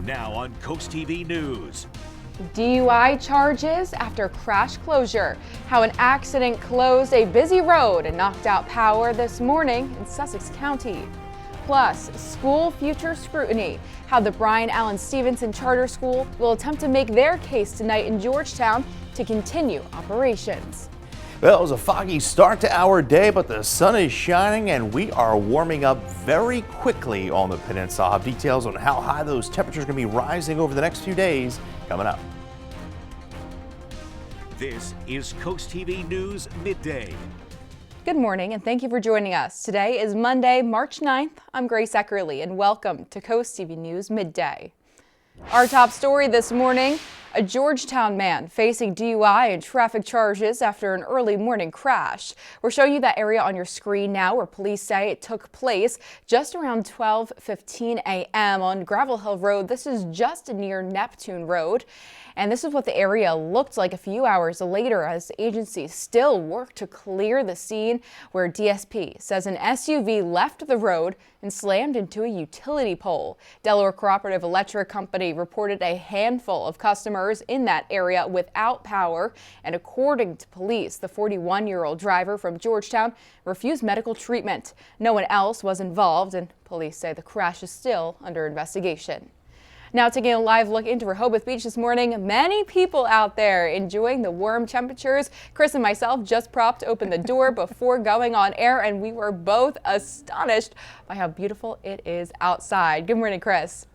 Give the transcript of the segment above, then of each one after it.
Now on CoastTV News. DUI charges after crash closure. How an accident closed a busy road and knocked out power this morning in Sussex County. Plus, school future scrutiny. How the Bryan Stevenson Charter School will attempt to make their case tonight in Georgetown to continue operations. Well, it was a foggy start to our day, but the sun is shining and we are warming up very quickly on the peninsula. I'll have details on how high those temperatures are going to be rising over the next few days coming up. This is CoastTV News Midday. Good morning and thank you for joining us. Today is Monday, March 9th. I'm Grace Eckerly and welcome to CoastTV News Midday. Our top story this morning, a Georgetown man facing DUI and traffic charges after an early morning crash. We're showing you that area on your screen now where police say it took place just around 12:15 a.m. on Gravel Hill Road. This is just near Neptune Road. And this is what the area looked like a few hours later as agencies still work to clear the scene, where DSP says an SUV left the road and slammed into a utility pole. Delaware Cooperative Electric Company reported a handful of customers in that area without power, and according to police, the 41-year-old driver from Georgetown refused medical treatment. No one else was involved, and police say the crash is still under investigation. Now taking a live look into Rehoboth Beach this morning, many people out there enjoying the warm temperatures. Chris and myself just propped open the door before going on air, and we were both astonished by how beautiful it is outside. Good morning, Chris.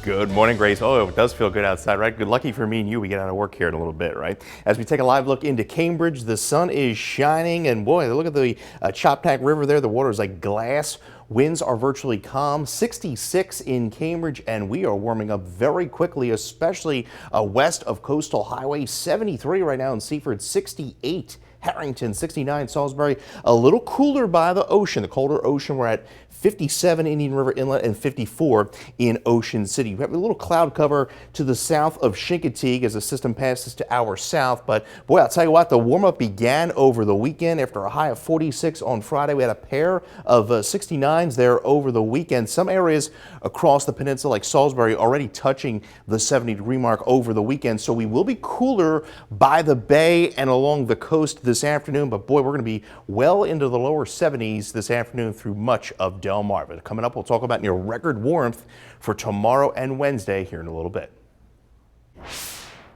Good morning, Grace. Oh, it does feel good outside, right? Good, lucky for me and you, we get out of work here in a little bit, right? As we take a live look into Cambridge, the sun is shining, and boy, look at the Choptank River there. The water is like glass. Winds are virtually calm, 66 in Cambridge, and we are warming up very quickly, especially west of Coastal Highway. 73 right now in Seaford, 68 Harrington, 69 Salisbury. A little cooler by the ocean, the colder ocean. We're at 57 Indian River Inlet and 54 in Ocean City. We have a little cloud cover to the south of Chincoteague as the system passes to our south. But boy, I'll tell you what, the warm up began over the weekend after a high of 46 on Friday. We had a pair of 69s there over the weekend. Some areas across the peninsula like Salisbury already touching the 70-degree mark over the weekend. So we will be cooler by the bay and along the coast this afternoon. But boy, we're going to be well into the lower 70s this afternoon through much of Delmarva. Coming up, we'll talk about near record warmth for tomorrow and Wednesday here in a little bit.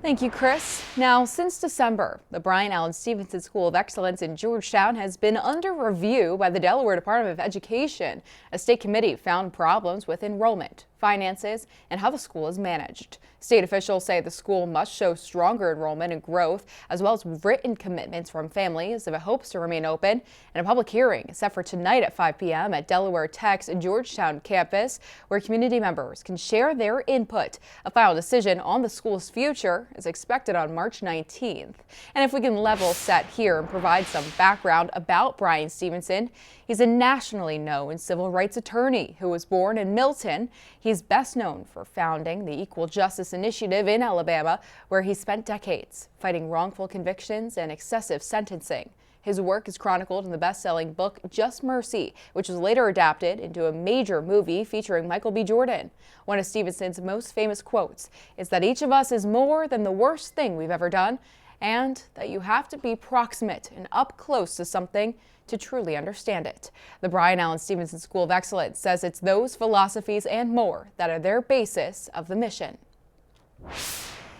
Thank you, Chris. Now, since December, the Bryan Stevenson School of Excellence in Georgetown has been under review by the Delaware Department of Education. A state committee found problems with enrollment, finances, and how the school is managed. State officials say the school must show stronger enrollment and growth, as well as written commitments from families if it hopes to remain open. And a public hearing is set for tonight at 5 p.m. at Delaware Tech's Georgetown campus, where community members can share their input. A final decision on the school's future is expected on March 19th. And if we can level set here and provide some background about Bryan Stevenson, he's a nationally known civil rights attorney who was born in Milton. He's best known for founding the Equal Justice Initiative in Alabama, where he spent decades fighting wrongful convictions and excessive sentencing. His work is chronicled in the best-selling book Just Mercy, which was later adapted into a major movie featuring Michael B. Jordan. One of Stevenson's most famous quotes is that each of us is more than the worst thing we've ever done, and that you have to be proximate and up close to something to truly understand it. The Bryan Stevenson School of Excellence says it's those philosophies and more that are their basis of the mission.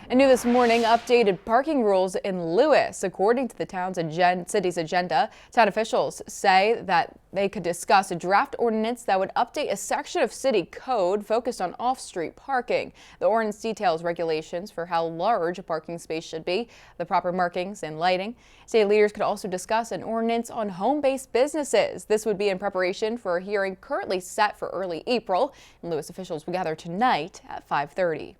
And new this morning, updated parking rules in Lewis. According to the city's agenda, town officials say that they could discuss a draft ordinance that would update a section of city code focused on off-street parking. The ordinance details regulations for how large a parking space should be, the proper markings and lighting. State leaders could also discuss an ordinance on home-based businesses. This would be in preparation for a hearing currently set for early April. And Lewis officials will gather tonight at 5:30.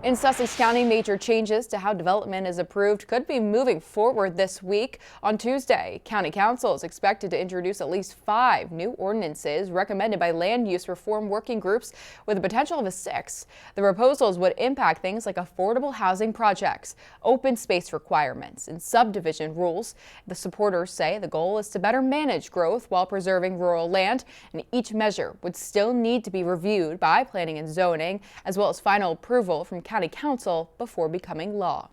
In Sussex County, major changes to how development is approved could be moving forward this week. On Tuesday, County Council is expected to introduce at least 5 new ordinances recommended by land use reform working groups with the potential of a 6th. The proposals would impact things like affordable housing projects, open space requirements, and subdivision rules. The supporters say the goal is to better manage growth while preserving rural land, and each measure would still need to be reviewed by Planning and Zoning, as well as final approval from County Council before becoming law.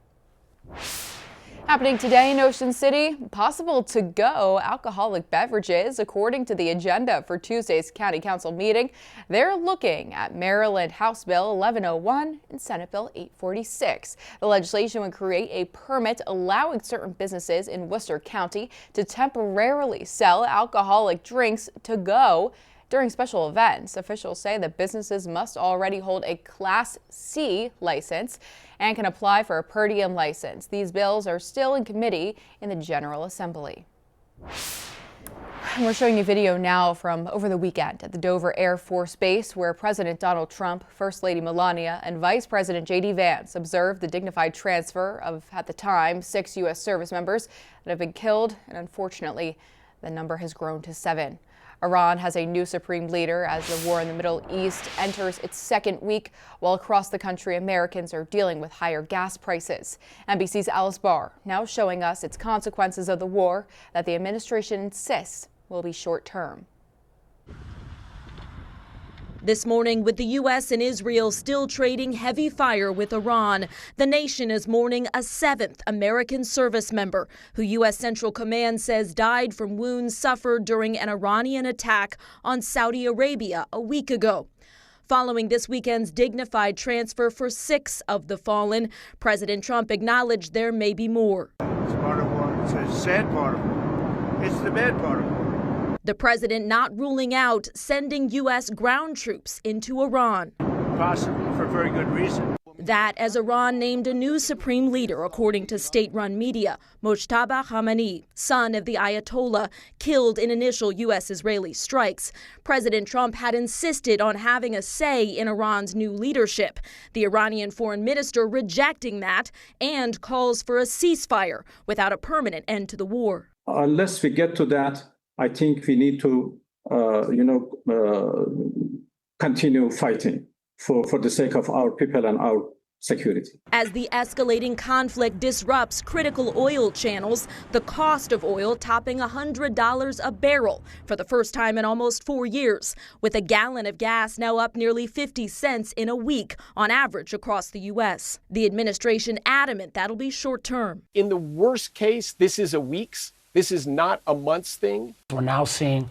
Happening today in Ocean City, possible to-go alcoholic beverages. According to the agenda for Tuesday's County Council meeting, they're looking at Maryland House Bill 1101 and Senate Bill 846. The legislation would create a permit allowing certain businesses in Worcester County to temporarily sell alcoholic drinks to go during special events. Officials say that businesses must already hold a Class C license and can apply for a per diem license. These bills are still in committee in the General Assembly. And we're showing you video now from over the weekend at the Dover Air Force Base, where President Donald Trump, First Lady Melania, and Vice President J.D. Vance observed the dignified transfer of, at the time, 6 U.S. service members that have been killed, and unfortunately, the number has grown to 7. Iran has a new supreme leader as the war in the Middle East enters its 2nd week, while across the country Americans are dealing with higher gas prices. NBC's Alice Barr now showing us its consequences of the war that the administration insists will be short-term. This morning, with the U.S. and Israel still trading heavy fire with Iran, the nation is mourning a 7th American service member who U.S. Central Command says died from wounds suffered during an Iranian attack on Saudi Arabia a week ago. Following this weekend's dignified transfer for 6 of the fallen, President Trump acknowledged there may be more. It's part of war. It's a sad part of war. It's the bad part of war. The president not ruling out sending U.S. ground troops into Iran. Possibly, for very good reason. That as Iran named a new supreme leader, according to state-run media, Mojtaba Khamenei, son of the Ayatollah, killed in initial U.S.-Israeli strikes. President Trump had insisted on having a say in Iran's new leadership. The Iranian foreign minister rejecting that and calls for a ceasefire without a permanent end to the war. Unless we get to that, I think we need to, continue fighting for the sake of our people and our security. As the escalating conflict disrupts critical oil channels, the cost of oil topping $100 a barrel for the first time in almost 4 years, with a gallon of gas now up nearly 50 cents in a week on average across the U.S. The administration adamant that'll be short term. In the worst case, this is a week's. This is not a month's thing. We're now seeing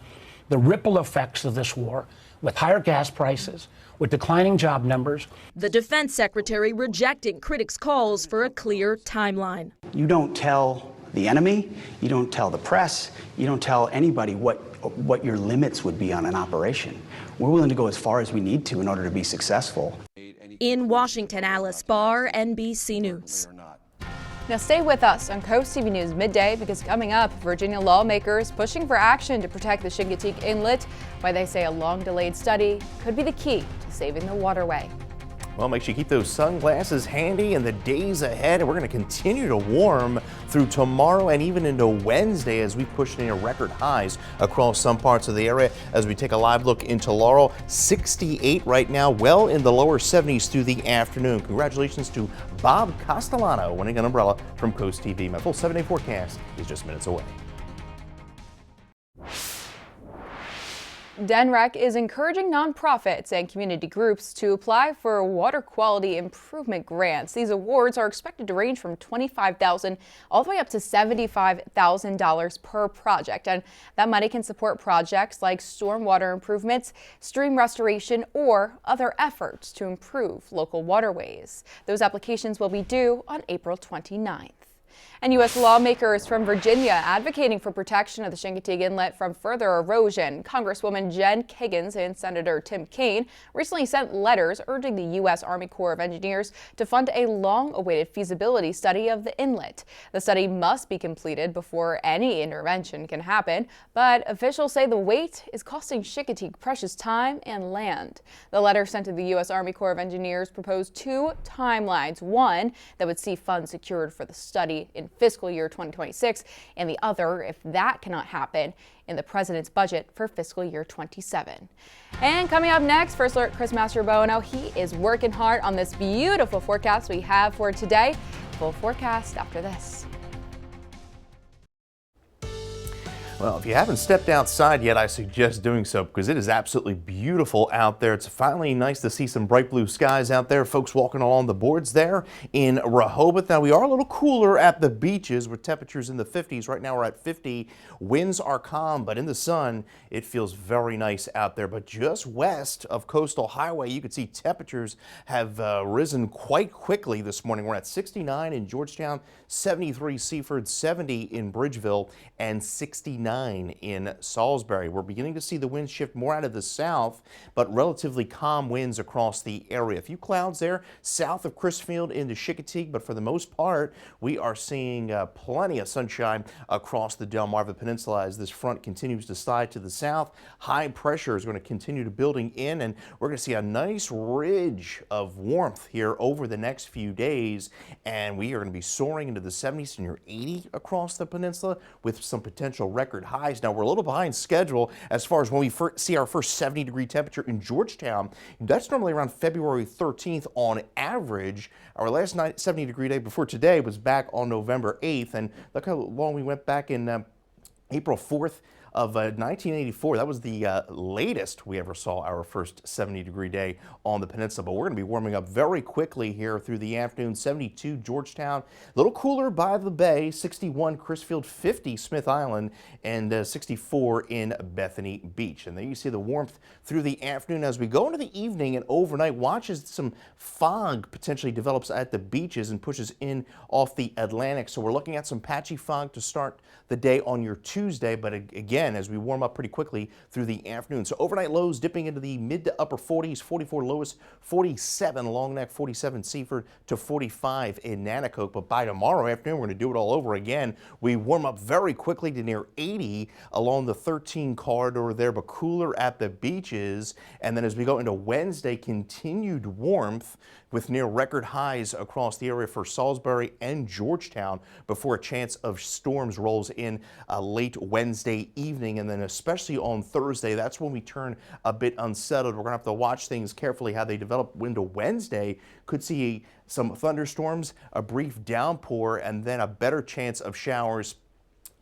the ripple effects of this war with higher gas prices, with declining job numbers. The defense secretary rejecting critics' calls for a clear timeline. You don't tell the enemy, you don't tell the press, you don't tell anybody what your limits would be on an operation. We're willing to go as far as we need to in order to be successful. In Washington, Alice Barr, NBC News. Now stay with us on CoastTV News Midday, because coming up, Virginia lawmakers pushing for action to protect the Chincoteague Inlet, why they say a long-delayed study could be the key to saving the waterway. Well, make sure you keep those sunglasses handy in the days ahead, and we're going to continue to warm through tomorrow and even into Wednesday as we push near record highs across some parts of the area. As we take a live look into Laurel, 68 right now, well in the lower 70s through the afternoon. Congratulations to Bob Castellano winning an umbrella from Coast TV. My full 7-day forecast is just minutes away. DNREC is encouraging nonprofits and community groups to apply for water quality improvement grants. These awards are expected to range from $25,000 all the way up to $75,000 per project. And that money can support projects like stormwater improvements, stream restoration, or other efforts to improve local waterways. Those applications will be due on April 29th. And U.S. lawmakers from Virginia advocating for protection of the Chincoteague Inlet from further erosion. Congresswoman Jen Kiggins and Senator Tim Kaine recently sent letters urging the U.S. Army Corps of Engineers to fund a long-awaited feasibility study of the inlet. The study must be completed before any intervention can happen, but officials say the wait is costing Chincoteague precious time and land. The letter sent to the U.S. Army Corps of Engineers proposed two timelines, one that would see funds secured for the study in fiscal year 2026, and the other, if that cannot happen, in the president's budget for fiscal year 27. And coming up next, First Alert Chris Mastrobono, he is working hard on this beautiful forecast we have for today. Full forecast after this. Well, if you haven't stepped outside yet, I suggest doing so because it is absolutely beautiful out there. It's finally nice to see some bright blue skies out there. Folks walking along the boards there in Rehoboth. Now, we are a little cooler at the beaches with temperatures in the 50s. Right now, we're at 50. Winds are calm, but in the sun, it feels very nice out there. But just west of Coastal Highway, you can see temperatures have risen quite quickly this morning. We're at 69 in Georgetown, 73 Seaford, 70 in Bridgeville, and 69 in Salisbury. We're beginning to see the wind shift more out of the south, but relatively calm winds across the area. A few clouds there south of Crisfield into Chincoteague, but for the most part, we are seeing plenty of sunshine across the Delmarva Peninsula as this front continues to slide to the south. High pressure is going to continue to building in, and we're going to see a nice ridge of warmth here over the next few days, and we are going to be soaring into the 70s to near 80 across the peninsula with some potential record highs. Now, we're a little behind schedule as far as when we see our first 70-degree temperature in Georgetown. That's normally around February 13th on average. Our last 70-degree day before today was back on November 8th, and look how long we went back in April 4th of 1984. That was the latest we ever saw our first 70-degree day on the peninsula. But we're going to be warming up very quickly here through the afternoon. 72 Georgetown, a little cooler by the bay, 61 Crisfield, 50 Smith Island, and 64 in Bethany Beach. And then you see the warmth through the afternoon. As we go into the evening and overnight, watch as some fog potentially develops at the beaches and pushes in off the Atlantic. So we're looking at some patchy fog to start the day on your Tuesday, but again, as we warm up pretty quickly through the afternoon. So overnight lows dipping into the mid to upper 40s, 44 lowest, 47 Long Neck, 47 Seaford to 45 in Nanticoke. But by tomorrow afternoon, we're going to do it all over again. We warm up very quickly to near 80 along the 13 corridor there, but cooler at the beaches. And then as we go into Wednesday, continued warmth with near record highs across the area for Salisbury and Georgetown before a chance of storms rolls in late Wednesday evening. And then especially on Thursday, that's when we turn a bit unsettled. We're going to have to watch things carefully how they develop into Wednesday. Could see some thunderstorms, a brief downpour, and then a better chance of showers.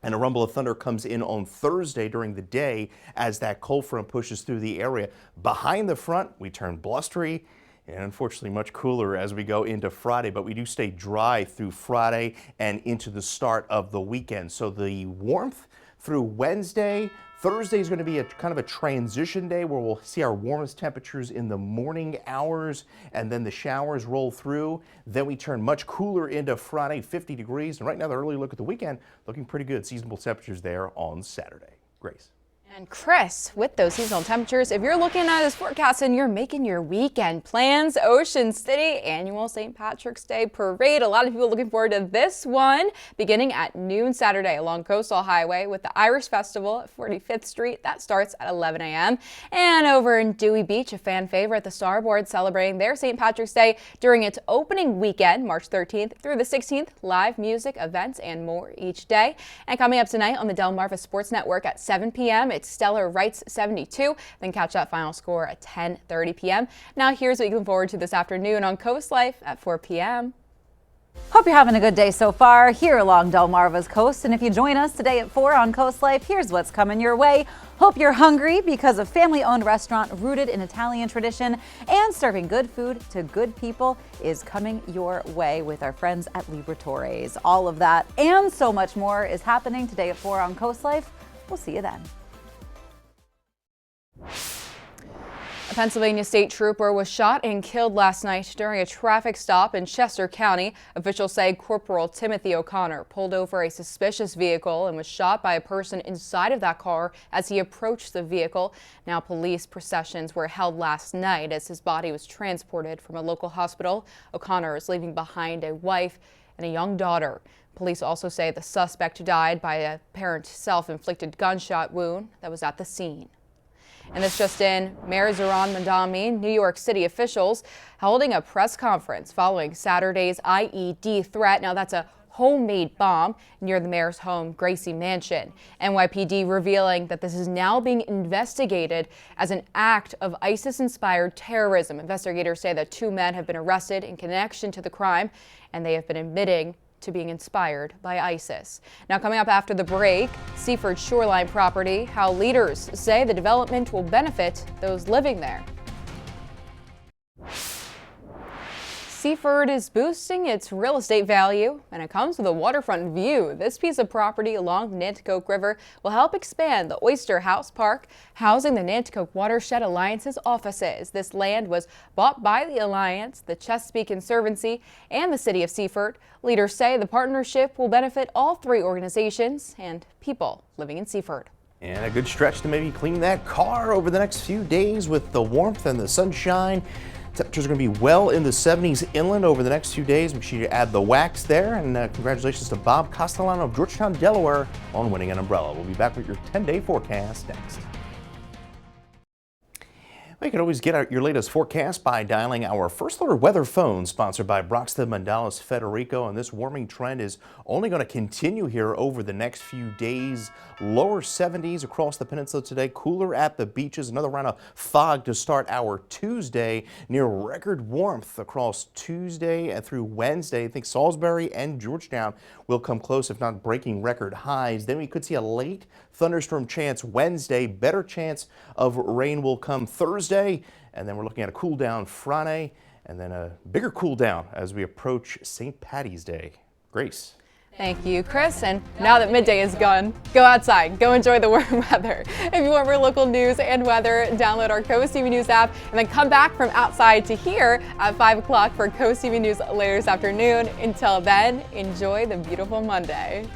And a rumble of thunder comes in on Thursday during the day as that cold front pushes through the area. Behind the front, we turn blustery and unfortunately much cooler as we go into Friday, but we do stay dry through Friday and into the start of the weekend. So the warmth through Wednesday. Thursday is going to be a kind of a transition day where we'll see our warmest temperatures in the morning hours, and then the showers roll through. Then we turn much cooler into Friday, 50 degrees. And right now, the early look at the weekend looking pretty good. Seasonable temperatures there on Saturday. Grace. And Chris, with those seasonal temperatures, if you're looking at this forecast and you're making your weekend plans, Ocean City annual St. Patrick's Day Parade. A lot of people looking forward to this one beginning at noon Saturday along Coastal Highway with the Irish Festival at 45th Street. That starts at 11 a.m. And over in Dewey Beach, a fan favorite, the Starboard, celebrating their St. Patrick's Day during its opening weekend, March 13th through the 16th. Live music, events, and more each day. And coming up tonight on the Delmarva Sports Network at 7 p.m., it's Stellar Rights 72. Then catch that final score at 10:30 p.m. Now here's what you can look forward to this afternoon on Coast Life at 4 p.m. Hope you're having a good day so far here along Delmarva's coast. And if you join us today at 4 on Coast Life, here's what's coming your way. Hope you're hungry because a family-owned restaurant rooted in Italian tradition and serving good food to good people is coming your way with our friends at Liberatore's. All of that and so much more is happening today at 4 on Coast Life. We'll see you then. Pennsylvania state trooper was shot and killed last night during a traffic stop in Chester County. Officials say Corporal Timothy O'Connor pulled over a suspicious vehicle and was shot by a person inside of that car as he approached the vehicle. Now police processions were held last night as his body was transported from a local hospital. O'Connor is leaving behind a wife and a young daughter. Police also say the suspect died by a apparent self-inflicted gunshot wound that was at the scene. And this just in, Mayor Zohran Mamdani, New York City officials holding a press conference following Saturday's IED threat. Now that's a homemade bomb near the mayor's home, Gracie Mansion. NYPD revealing that this is now being investigated as an act of ISIS-inspired terrorism. Investigators say that 2 men have been arrested in connection to the crime, and they have been admitting to being inspired by ISIS. Now coming up after the break, Seaford shoreline property, how leaders say the development will benefit those living there. Seaford is boosting its real estate value, and it comes with a waterfront view. This piece of property along the Nanticoke River will help expand the Oyster House Park, housing the Nanticoke Watershed Alliance's offices. This land was bought by the Alliance, the Chesapeake Conservancy, and the City of Seaford. Leaders say the partnership will benefit all 3 organizations and people living in Seaford. And a good stretch to maybe clean that car over the next few days with the warmth and the sunshine. Temperatures are going to be well in the 70s inland over the next few days. Make sure you add the wax there. And congratulations to Bob Castellano of Georgetown, Delaware on winning an umbrella. We'll be back with your 10-day forecast next. Well, you can always get your latest forecast by dialing our First Alert weather phone, sponsored by Broxton Mandalas Federico. And this warming trend is only going to continue here over the next few days. Lower 70s across the peninsula today, cooler at the beaches. Another round of fog to start our Tuesday. Near record warmth across Tuesday and through Wednesday. I think Salisbury and Georgetown will come close, if not breaking record highs. Then we could see a late thunderstorm chance Wednesday. Better chance of rain will come Thursday. And then we're looking at a cool down Friday, and then a bigger cool down as we approach St. Patty's Day. Grace. Thank you, Chris. And now that midday is gone, go outside, go enjoy the warm weather. If you want more local news and weather, download our Coast TV News app and then come back from outside to here at 5 o'clock for Coast TV News later this afternoon. Until then, enjoy the beautiful Monday.